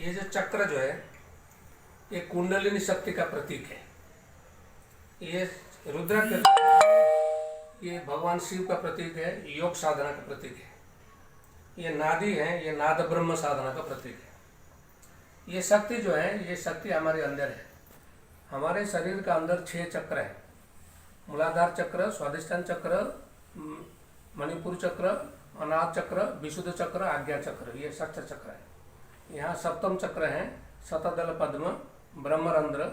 ये जो चक्र जो है ये कुंडलिनी शक्ति का प्रतीक है। ये रुद्राक्ष ये भगवान शिव का प्रतीक है, योग साधना का प्रतीक है। ये नादी है, ये नाद ब्रह्म साधना का प्रतीक है। ये शक्ति जो है ये शक्ति हमारे अंदर है। हमारे शरीर का अंदर 6 चक्र है। मूलाधार चक्र, स्वाधिष्ठान चक्र, मणिपुर चक्र, अनाहत चक्र, विशुद्ध चक्र, आज्ञा चक्र, ये षष्ठ चक्र है। यहाँ सप्तम चक्र है, शतदल पद्म, ब्रह्मरंध्र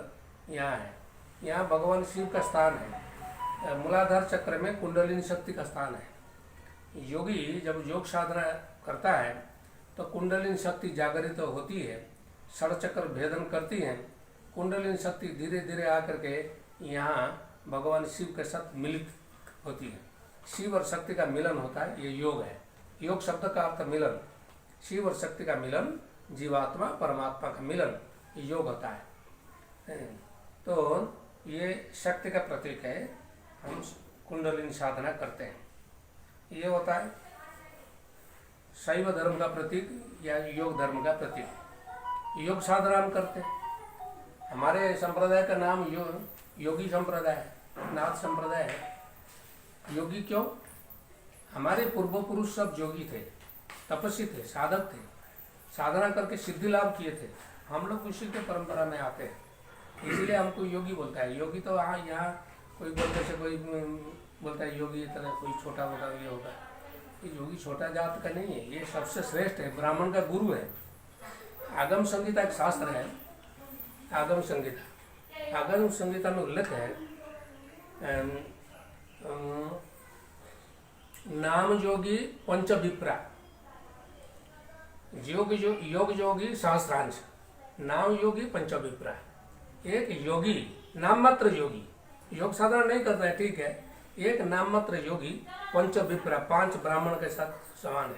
यहाँ है। यहाँ भगवान शिव का स्थान है। मूलाधार चक्र में कुंडलिनी शक्ति का स्थान है। योगी जब योग साधना करता है तो कुंडलिनी शक्ति जागृत होती है, षडचक्र भेदन करती है। कुंडलिनी शक्ति धीरे धीरे आकर के यहाँ भगवान शिव के साथ मिलित होती है। शिव और शक्ति का मिलन होता है, ये योग है। योग शब्द का अर्थ मिलन, शिव और शक्ति का मिलन, जीवात्मा परमात्मा का मिलन, योग होता है। तो ये शक्ति का प्रतीक है। हम कुंडलिनी साधना करते हैं। ये होता है शैव धर्म का प्रतीक या योग धर्म का प्रतीक। योग साधना हम करते हैं। हमारे संप्रदाय का नाम योगी संप्रदाय है, नाथ संप्रदाय है। योगी क्यों? हमारे पूर्व पुरुष सब योगी थे, तपस्वी थे, साधक थे, साधना करके सिद्धि लाभ किए थे। हम लोग उसी के परंपरा में आते हैं, इसीलिए हमको योगी बोलता है। योगी तो यहाँ कोई बोलते से कोई बोलता है योगी तरह कोई छोटा मोटा ये होगा। ये योगी छोटा जात का नहीं है, ये सबसे श्रेष्ठ है, ब्राह्मण का गुरु है। आगम संहिता एक शास्त्र है, आगम संहिता। आगम संहिता में उल्लेख है नाम योगी पंच विप्रा, योग योगी सहस्रांश, नाम योगी पंच विप्रा। एक योगी नाम मात्र योगी, योग साधना नहीं करता है, ठीक है। एक नाम मात्र योगी पंच विप्रा, 5 ब्राह्मण के साथ समान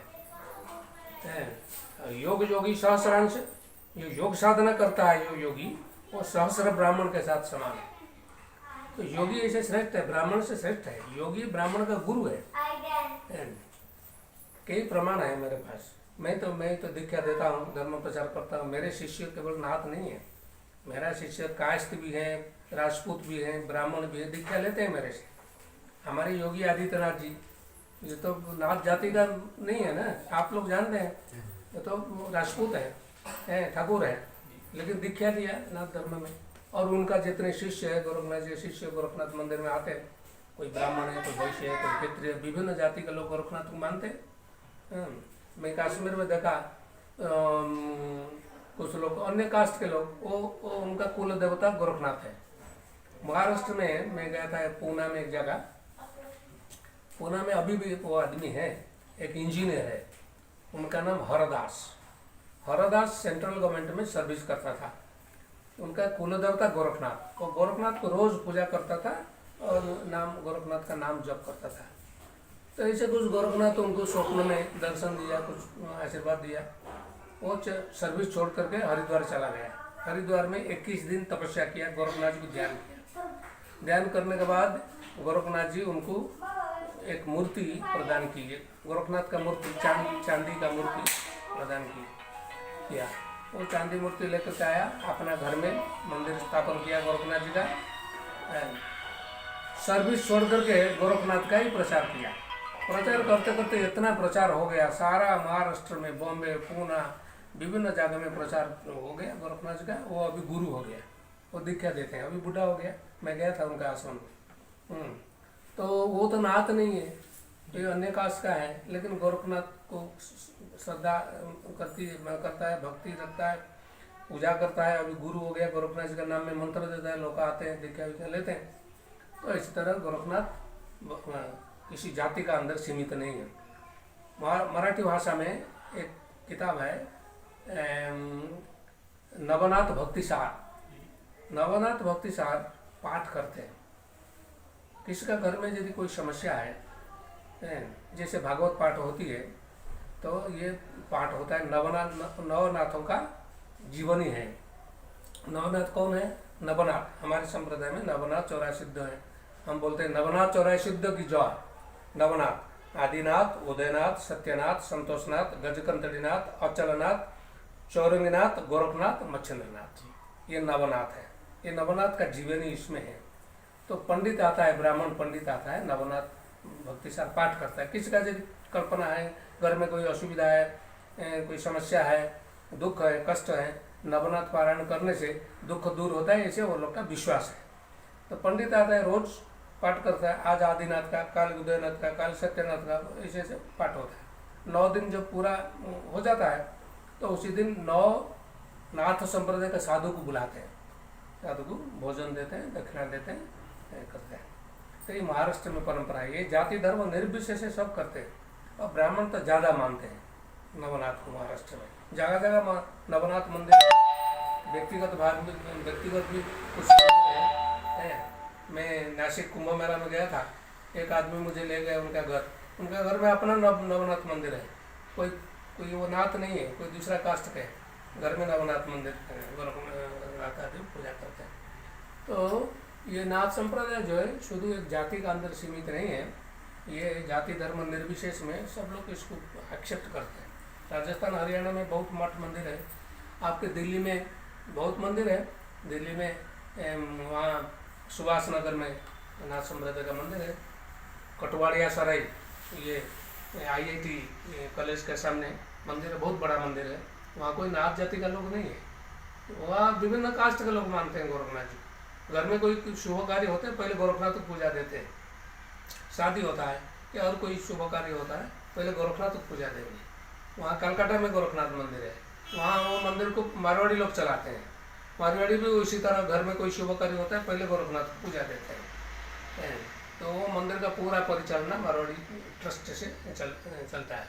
है। योग योगी सहस्रांश, जो योग साधना करता है जो योगी, वो सहस्र ब्राह्मण के साथ समान है। तो योगी ऐसे श्रेष्ठ है, ब्राह्मण से श्रेष्ठ है। योगी ब्राह्मण का गुरु है। कई प्रमाण है मेरे पास। मैं तो दीक्षा देता हूँ, धर्म प्रचार करता हूँ। मेरे शिष्य केवल नाथ नहीं है, मेरा शिष्य कायस्थ भी है, राजपूत भी है, ब्राह्मण भी है, दीक्षा लेते हैं मेरे से। हमारे योगी आदित्यनाथ जी, ये तो नाथ जाति का नहीं है ना, आप लोग जानते हैं। ये तो राजपूत है, ठाकुर है, लेकिन दीक्षा दिया नाथ धर्म में। और उनका जितने शिष्य है, गोरखनाथ जी शिष्य गोरखनाथ मंदिर में आते हैं। कोई ब्राह्मण है, कोई वैश्य है, कोई क्षत्रिय, विभिन्न जाति के लोग गोरखनाथ को मानते हैं। मैं कश्मीर में देखा कुछ लोग अन्य कास्ट के लोग, वो उनका कुल देवता गोरखनाथ है। महाराष्ट्र में मैं गया था, पूना में एक जगह, पूना में अभी भी वो आदमी है, एक इंजीनियर है, उनका नाम हरदास। हरदास सेंट्रल गवर्नमेंट में सर्विस करता था। उनका कुल देवता गोरखनाथ, वो गोरखनाथ को रोज पूजा करता था और नाम गोरखनाथ का नाम जप करता था। तो ऐसे कुछ गोरखनाथ उनको स्वप्न में दर्शन दिया, कुछ आशीर्वाद दिया। वो सर्विस छोड़ करके हरिद्वार चला गया। हरिद्वार में 21 दिन तपस्या किया, गोरखनाथ जी को ध्यान किया। ध्यान करने के बाद गोरखनाथ जी उनको एक मूर्ति प्रदान की, गोरखनाथ का मूर्ति, चांदी का मूर्ति प्रदान किया। वो चांदी मूर्ति लेकर के आया, अपना घर में मंदिर स्थापन किया गोरखनाथ जी का। सर्विस छोड़ करके गोरखनाथ का ही प्रचार किया। प्रचार करते करते इतना प्रचार हो गया, सारा महाराष्ट्र में, बॉम्बे, पूना, विभिन्न जगह में प्रचार हो गया गोरखनाथ जी का। वो अभी गुरु हो गया, वो दीक्षा देते हैं, अभी बूढ़ा हो गया। मैं गया था उनका आश्रम। तो वो तो नाथ नहीं है, ये अन्य कास्ट का है, लेकिन गोरखनाथ को श्रद्धा करता है, भक्ति रखता है, पूजा करता है। अभी गुरु हो गया, गोरखनाथ जी का नाम में मंत्र देता है, लोग आते हैं, दीक्षा लेते हैं। तो इसी तरह गोरखनाथ किसी जाति का अंदर सीमित नहीं है। मराठी भाषा में एक किताब है नवनाथ भक्तिसार। नवनाथ भक्तिसार पाठ करते हैं। किसका घर में यदि कोई समस्या है, जैसे भागवत पाठ होती है, तो ये पाठ होता है। नवनाथों का जीवनी है। नवनाथ कौन है? नवनाथ। हमारे संप्रदाय में नवनाथ 84 है। हम बोलते हैं नवनाथ 84 की जय। नवनाथ आदिनाथ, उदयनाथ, सत्यनाथ, संतोषनाथ, गजकंतड़ीनाथ, अचलनाथ, चौरंगीनाथ, गोरखनाथ, मच्छिंद्रनाथ, ये नवनाथ है। ये नवनाथ का जीवनी इसमें है। तो पंडित आता है, ब्राह्मण पंडित आता है, नवनाथ भक्ति सार पाठ करता है। किसी का यदि कल्पना है, घर में कोई असुविधा है, कोई समस्या है, दुख है, कष्ट है, नवनाथ पारायण करने से दुख दूर होता है, ऐसे वो लोग का विश्वास है। तो पंडित आता है, रोज पाठ करता है। आज आदिनाथ का, काल उदयनाथ का, काल सत्यनाथ का, ऐसे ऐसे पाठ होता है। 9 दिन जब पूरा हो जाता है तो उसी दिन 9 नाथ संप्रदाय के साधु को बुलाते हैं, साधु को भोजन देते हैं, दक्षिणा देते हैं, करते हैं। तो ये महाराष्ट्र में परंपरा है। ये जाति धर्म निर्विशेष से सब करते हैं, और ब्राह्मण तो ज़्यादा मानते हैं नवनाथ को। महाराष्ट्र में जगह जगह नवनाथ मंदिर है। व्यक्तिगत भाग में, व्यक्तिगत भी कुछ है। मैं नासिक कुंभ मेला में गया था, एक आदमी मुझे ले गया उनका घर। उनका घर में अपना नवनाथ मंदिर है। कोई वो नाथ नहीं है, कोई दूसरा कास्ट का है, घर में नवनाथ मंदिर गोरखनाथ आदि पूजा करते हैं। तो ये नाथ संप्रदाय जो है शुद्ध एक जाति का अंदर सीमित नहीं है। ये जाति धर्म निर्विशेष में सब लोग इसको एक्सेप्ट करते हैं। राजस्थान हरियाणा में बहुत मठ मंदिर है। आपके दिल्ली में बहुत मंदिर है। दिल्ली में वहाँ सुभाष नगर में नाथ संप्रदाय का मंदिर है। कटवाड़िया सराय, ये IIT कॉलेज के सामने मंदिर है, बहुत बड़ा मंदिर है। वहाँ कोई नाथ जाति का लोग नहीं है। वहाँ विभिन्न कास्ट के लोग मानते हैं गोरखनाथ जी। घर में कोई शुभ कार्य होते हैं, पहले गोरखनाथ को पूजा देते हैं। शादी होता है या और कोई शुभ कार्य होता है, पहले गोरखनाथ को पूजा देंगे। वहाँ कलकत्ता में गोरखनाथ मंदिर है। वहाँ वो मंदिर को मारवाड़ी लोग चलाते हैं। मारवाड़ी भी उसी तरह घर में कोई शुभ कार्य होता है, पहले गोरखनाथ को पूजा देते हैं। तो वो मंदिर का पूरा परिचालना मारवाड़ी ट्रस्ट से चलता है।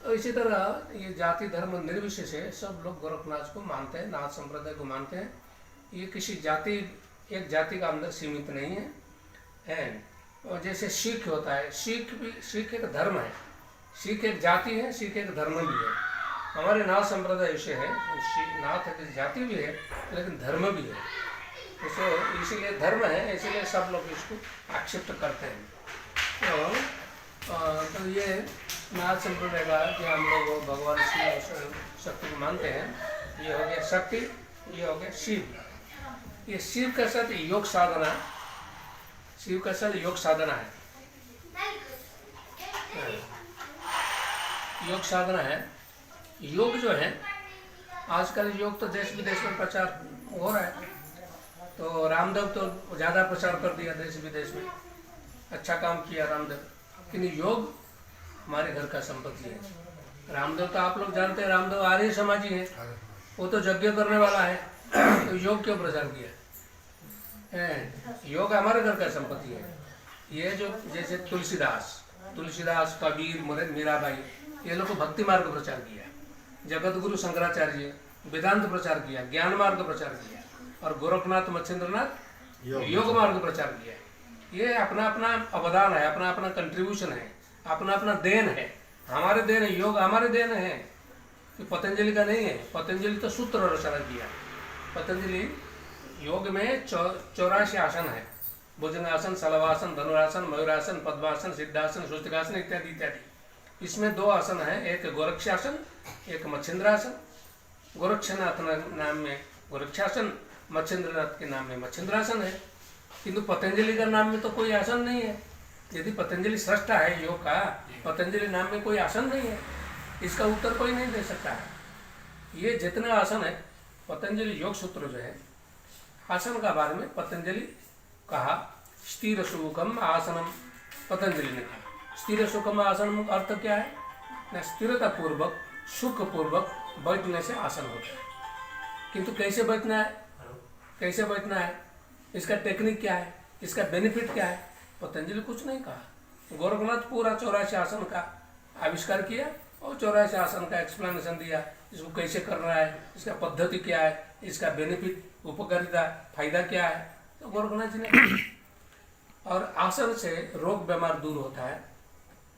तो इसी तरह ये जाति धर्म निर्विशेष है, सब लोग गोरखनाथ को मानते हैं, नाथ संप्रदाय को मानते हैं। ये किसी जाति, एक जाति का अंदर सीमित नहीं है। और जैसे सिख होता है, सिख एक धर्म है, सिख एक जाति है, सिख एक धर्म भी है। हमारे नाथ संप्रदाय ऐसे है, नाथ एक जाति भी है लेकिन धर्म भी है। इसीलिए धर्म है, इसीलिए सब लोग इसको एक्सेप्ट करते हैं। तो ये नाथ संप्रदाय का कि हम लोग भगवान शिव शक्ति को मानते हैं। ये हो गया शक्ति, ये हो गया शिव। ये शिव के साथ योग साधना, शिव के साथ योग साधना है, योग साधना है। योग जो है आजकल योग तो देश विदेश में प्रचार हो रहा है। तो रामदेव तो ज़्यादा प्रचार कर दिया देश विदेश में, अच्छा काम किया रामदेव। लेकिन योग हमारे घर का संपत्ति है। रामदेव तो आप लोग जानते हैं, रामदेव आर्य समाजी है, वो तो यज्ञ करने वाला है। तो योग क्यों प्रचार किया? योग हमारे घर का संपत्ति है। ये जो जैसे तुलसीदास, कबीर, मीराबाई, ये लोग को भक्ति मार्ग प्रचार किया। जगत गुरु शंकराचार्य वेदांत प्रचार किया, ज्ञान मार्ग प्रचार किया। और गोरखनाथ मच्छिंद्रनाथ योग मार्ग प्रचार किया। ये अपना अपना अवदान है, अपना अपना कंट्रीब्यूशन है, अपना अपना देन है। हमारे देन है, योग हमारे देन है, कि पतंजलि का नहीं है। पतंजलि तो सूत्र रचना किया। पतंजलि योग में 84 आसन है, भुजंगासन, सलवासन, धनुरासन, मयूरासन, पद्मासन, सिद्धासन, स्वस्तिकासन इत्यादि इत्यादि। इसमें 2 आसन है, एक गोरक्षासन, एक मच्छिंद्रासन। गोरक्षनाथ नाम में गोरक्षासन, मच्छिंद्रनाथ के नाम में मच्छिंद्रासन है। किंतु पतंजलि का नाम में तो कोई आसन नहीं है। यदि पतंजलि सृष्टा है योग का, पतंजलि नाम में कोई आसन नहीं है, इसका उत्तर कोई नहीं दे सकता है। ये जितने आसन है, पतंजलि योग सूत्र जो है, आसन का बारे में पतंजलि कहा स्थिर सुखम आसनम। पतंजलि ने कहा स्थिर सुखम आसन का अर्थ क्या है? न स्थिरता पूर्वक सुख पूर्वक बैठने से आसन होता है। किंतु कैसे बैठना है, कैसे बैठना है, इसका टेक्निक क्या है, इसका बेनिफिट क्या है, पतंजलि कुछ नहीं कहा। गोरखनाथ पूरा 84 आसन का आविष्कार किया और 84 आसन का एक्सप्लेनेशन दिया, इसको कैसे करना है, इसका पद्धति क्या है, इसका बेनिफिट, उपकारिता, फायदा क्या है। तो गोरखनाथ जी ने और आसन से रोग बीमार दूर होता है,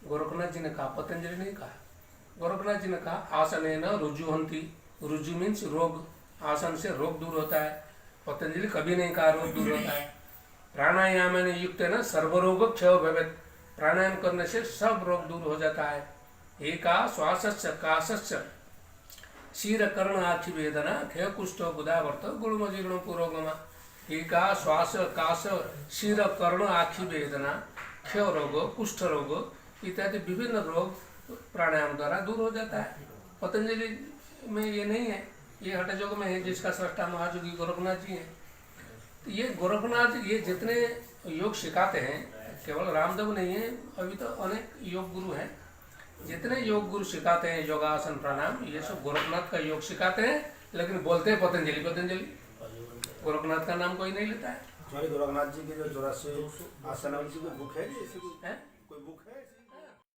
गोरखनाथ जी ने कहा, पतंजलि नहीं कहा। गोरखनाथ जी ने कहा आसनेन रुजुहन्ति, रुजु मीन्स रोग, आसन से रोग दूर होता है। पतंजलि कभी नहीं कहा रोग दूर होता है। प्राणायाम युक्त है ना, सर्वरोग क्षय भवेत्, प्राणायाम करने से सब रोग दूर हो जाता है। एका श्वासस्य काशस्य शीर कर्ण आखि वेदना क्षय कुष्ठ बुधावर्त गुणम जीर्ण पुरोगमा टीका श्वास काश शीर कर्ण आखि वेदना क्षय रोग कुष्ठ रोग इत्यादि विभिन्न रोग प्राणायाम द्वारा दूर हो जाता है। पतंजलि में ये नहीं है, ये हठ योग में है जिसका सृष्टा महायोगी गोरखनाथ जी हैं। तो ये गोरखनाथ ये जितने योग सिखाते हैं, केवल रामदेव नहीं है, अभी तो अनेक योग गुरु हैं, जितने योग गुरु सिखाते हैं योगासन प्राणायाम ये सब गोरखनाथ का योग सिखाते हैं, लेकिन बोलते हैं पतंजलि पतंजलि, गोरखनाथ का नाम कोई नहीं लेता है। गोरखनाथ जी के जो 84 आसन है उनकी कोई बुक है, कोई बुक है?